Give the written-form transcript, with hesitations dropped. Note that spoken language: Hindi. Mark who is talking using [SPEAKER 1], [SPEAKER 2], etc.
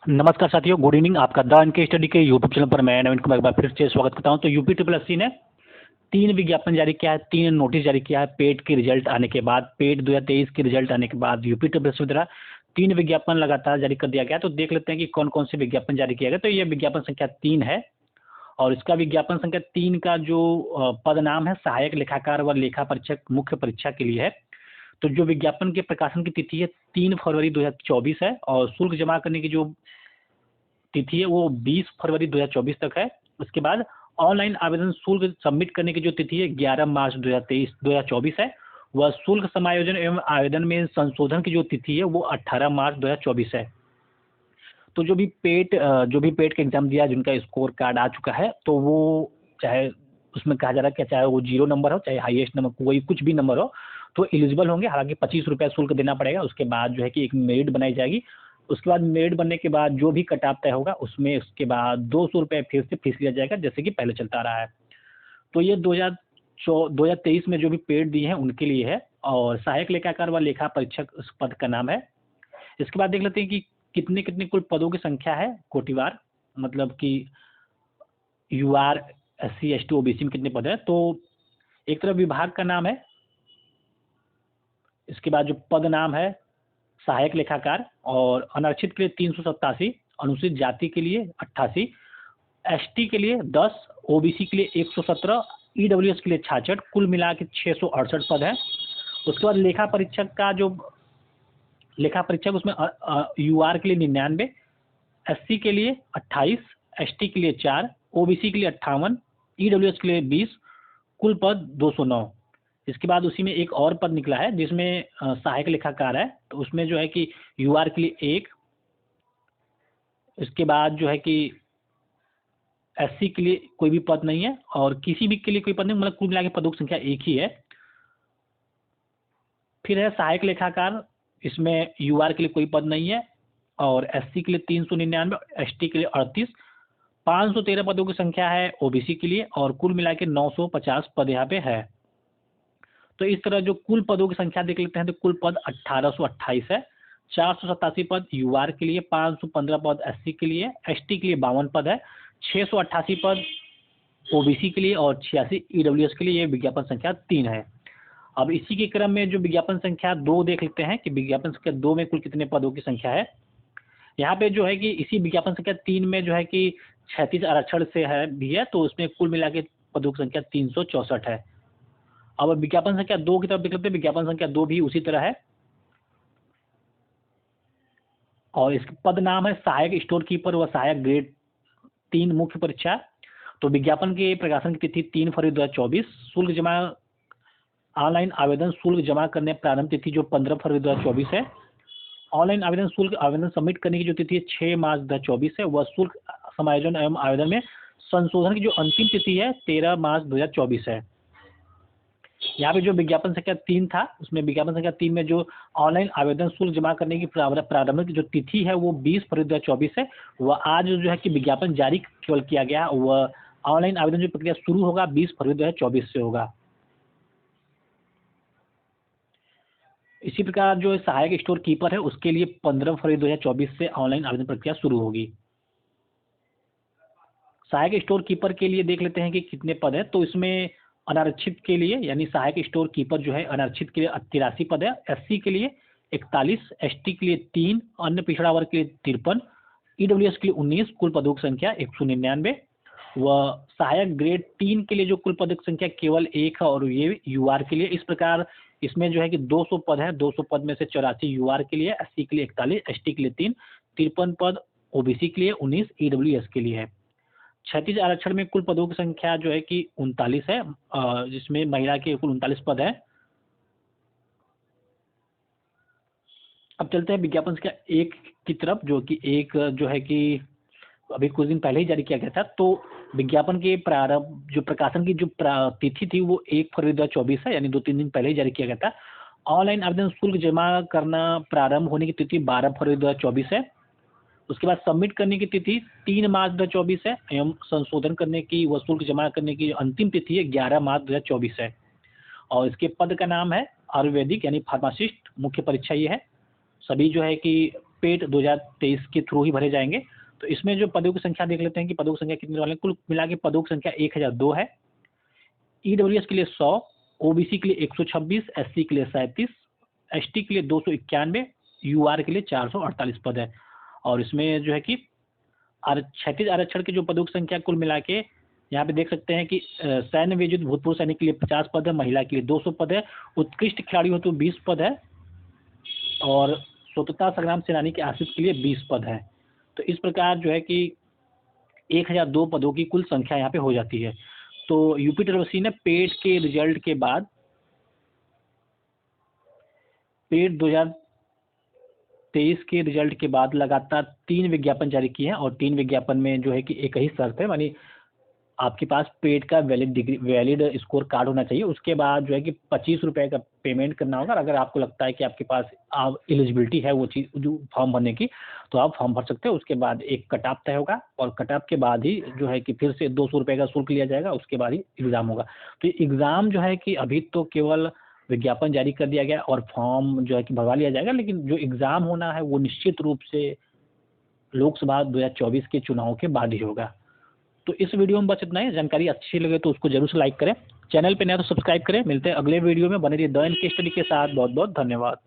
[SPEAKER 1] नमस्कार साथियों, गुड इवनिंग। आपका द एनके स्टडी के यूट्यूब चैनल पर मैं नवीन कुमार एक बार फिर से स्वागत करता हूं। तो यूपी ट्रिपल एससी ने 3 विज्ञापन जारी किया है, 3 नोटिस जारी किया है। पेट के रिजल्ट आने के बाद, पेट 2023 के रिजल्ट आने के बाद यूपी ट्रिपल एससी द्वारा 3 विज्ञापन लगातार जारी कर दिया गया। तो देख लेते हैं कि कौन कौन से विज्ञापन जारी किया गया। तो ये विज्ञापन संख्या 3 है और इसका विज्ञापन संख्या 3 का जो पद नाम है सहायक लेखाकार व लेखा परीक्षक मुख्य परीक्षा के लिए है। तो जो विज्ञापन के प्रकाशन की तिथि है 3 फरवरी 2024 है और शुल्क जमा करने की जो तिथि है वो 20 फरवरी 2024 तक है। उसके बाद ऑनलाइन आवेदन शुल्क सबमिट करने की जो तिथि है 11 मार्च 2024 है। वह शुल्क समायोजन एवं आवेदन में संशोधन की जो तिथि है वो 18 मार्च 2024 है। तो जो भी पेट का एग्जाम दिया, जिनका स्कोर कार्ड आ चुका है, तो वो चाहे उसमें कहा जा रहा है कि चाहे वो 0 नंबर हो, चाहे हाईएस्ट नंबर कोई कुछ भी नंबर हो, तो एलिजिबल होंगे। हालांकि 25 रुपया शुल्क देना पड़ेगा। उसके बाद जो है कि एक मेरिट बनाई जाएगी। उसके बाद मेरिट बनने के बाद जो भी कट ऑफ तय होगा उसमें उसके बाद 200 रुपये फिर से फीस लिया जाएगा, जैसे कि पहले चलता रहा है। तो ये 2023 में जो भी पेड दिए हैं उनके लिए है और सहायक लेखाकार व लेखा परीक्षक उस पद का नाम है। इसके बाद देख लेते हैं कि कितने कितने कुल पदों की संख्या है कोटिवार, मतलब कि यूआर, SC, ST, OBC में कितने पद है। तो एक तरफ विभाग का नाम है, इसके बाद जो पद नाम है सहायक लेखाकार, और अनारक्षित के लिए 387, अनुसूचित जाति के लिए 88, ST के लिए 10, OBC के लिए 117, EWS के लिए 66, कुल मिला के 668 पद है। उसके बाद लेखा परीक्षक उसमें UR के लिए 99, SC के लिए 28, ST के लिए 4, OBC के लिए 58, EWS के लिए 20, कुल पद 209। इसके बाद उसी में एक और पद निकला है जिसमें सहायक लेखाकार है, तो उसमें जो है कि UR के लिए 1, इसके बाद जो है कि SC के लिए कोई भी पद नहीं है और किसी भी के लिए कोई पद नहीं, मतलब कुल मिला के पदों की संख्या एक ही है। फिर है सहायक लेखाकार, इसमें UR के लिए कोई पद नहीं है और SC के लिए 399, ST के लिए 38, 513 पदों की संख्या है OBC के लिए और कुल मिला के 950 पद यहाँ पे है। तो इस तरह जो कुल पदों की संख्या देख लेते हैं तो कुल पद 1828 है। 487 पद UR के लिए, 515 पद SC के लिए, ST के लिए 52 पद है, 688 पद OBC के लिए और 86 EWS के लिए। ये विज्ञापन संख्या 3 है। अब इसी के क्रम में जो विज्ञापन संख्या 2 देख लेते हैं कि विज्ञापन संख्या 2 में कुल कितने पदों की संख्या है। यहाँ पे जो है कि इसी विज्ञापन संख्या 3 में जो है कि 36 आरक्षण से है भी है, तो उसमें कुल मिला के पदों की संख्या 364 है। अब विज्ञापन संख्या 2 की तरफ देख लेते हैं। विज्ञापन संख्या 2 भी उसी तरह है और इसका पद नाम है सहायक स्टोर कीपर व सहायक ग्रेड 3 मुख्य परीक्षा। तो विज्ञापन के प्रकाशन की तिथि 3 फरवरी 2024। शुल्क जमा, ऑनलाइन आवेदन शुल्क जमा करने प्रारंभ तिथि जो 15 फरवरी 2024 है। ऑनलाइन आवेदन शुल्क आवेदन सबमिट करने की जो तिथि है 6 मार्च 2024 है। वह शुल्क समायोजन एवं आवेदन में संशोधन की जो अंतिम तिथि है 13 मार्च 2024 है। यहाँ पे जो विज्ञापन संख्या 3 था, उसमें विज्ञापन संख्या 3 में जो ऑनलाइन आवेदन शुल्क जमा करने की प्रारंभिक जो तिथि है वो 20 फरवरी 2024 है। वह आज जो है कि विज्ञापन जारी केवल किया गया, वह ऑनलाइन आवेदन जो प्रक्रिया शुरू होगा 20 फरवरी 2024 से होगा। इसी प्रकार जो सहायक स्टोर कीपर है उसके लिए 15 फरवरी 2024 से ऑनलाइन आवेदन प्रक्रिया शुरू होगी। सहायक स्टोर कीपर के लिए देख लेते हैं कि कितने पद है। तो इसमें अनारक्षित के लिए यानी सहायक स्टोर कीपर जो है अनारक्षित के लिए 83 पद है, SC के लिए 41, ST के लिए 3, अन्य पिछड़ा वर्ग के लिए 53, EWS के लिए 19, कुल पदों की संख्या 199। व सहायक ग्रेड 3 के लिए जो कुल पदों की संख्या केवल 1 है और ये UR के लिए। इस प्रकार इसमें जो है कि 200 पद है, 200 पद में से 84 UR के लिए, SC के लिए 41, ST के लिए 3, 53 पद OBC के लिए, 19 EWS के लिए है। 36 आरक्षण में कुल पदों की संख्या जो है कि 39 है, जिसमें महिला के कुल 39 पद है। अब चलते हैं विज्ञापन संख्या 1 की तरफ, जो कि एक जो है कि अभी कुछ दिन पहले ही जारी किया गया था। तो विज्ञापन के प्रारंभ जो प्रकाशन की जो तिथि थी वो 1 फरवरी 2024 है, यानी 2-3 दिन पहले ही जारी किया गया था। ऑनलाइन आवेदन शुल्क जमा करना प्रारंभ होने की तिथि 12 फरवरी 2024 है। उसके बाद सबमिट करने की तिथि 3 मार्च 2024 है एवं संशोधन करने की व शुल्क जमा करने की अंतिम तिथि है 11 मार्च 2024 है। और इसके पद का नाम है आयुर्वेदिक यानी फार्मासिस्ट मुख्य परीक्षा ये है। सभी जो है कि पेट 2023 के थ्रू ही भरे जाएंगे। तो इसमें जो पदों की संख्या देख लेते हैं कि पदों की संख्या कितने वाले हैं। कुल मिला के पदों की संख्या 1002 है। ईडब्ल्यूएस के लिए 100, ओबीसी के लिए 126, एससी के लिए 37, एसटी के लिए 291, यूआर के लिए 448 पद है। और इसमें जो है कि क्षैतिज आरक्षण के जो पदों की संख्या कुल मिला के यहाँ पे देख सकते हैं कि सैन्य विद्युत भूतपूर्व सैनिक के लिए 50 पद है, महिला के लिए 200 पद है, उत्कृष्ट खिलाड़ी हो तो 20 पद है, और स्वतंत्रता संग्राम सेनानी के आश्रित के लिए 20 पद है। तो इस प्रकार जो है कि 1002 पदों की कुल संख्या यहाँ पे हो जाती है। तो यूपीट्रिपलसी ने पेट के रिजल्ट के बाद, पेट 2023 के रिजल्ट के बाद लगातार 3 विज्ञापन जारी किए हैं, और 3 विज्ञापन में जो है कि एक ही शर्त है, यानी आपके पास पेट का वैलिड स्कोर कार्ड होना चाहिए। उसके बाद जो है कि 25 रुपये का पेमेंट करना होगा। अगर आपको लगता है कि आपके पास एलिजिबिलिटी है वो चीज़ जो फॉर्म भरने की, तो आप फॉर्म भर सकते हो। उसके बाद एक कट ऑफ तय होगा, और कट ऑफ के बाद ही जो है कि फिर से 200 रुपये का शुल्क लिया जाएगा। उसके बाद ही एग्ज़ाम होगा। तो एग्ज़ाम जो है कि अभी तो केवल विज्ञापन जारी कर दिया गया और फॉर्म जो है कि भरवा लिया जाएगा, लेकिन जो एग्ज़ाम होना है वो निश्चित रूप से लोकसभा 2024 के चुनाव के बाद ही होगा। तो इस वीडियो में बस इतना ही। जानकारी अच्छी लगे तो उसको जरूर से लाइक करें, चैनल पे नया तो सब्सक्राइब करें। मिलते हैं अगले वीडियो में, बने रहिए द एनके स्टडी के साथ। बहुत बहुत धन्यवाद।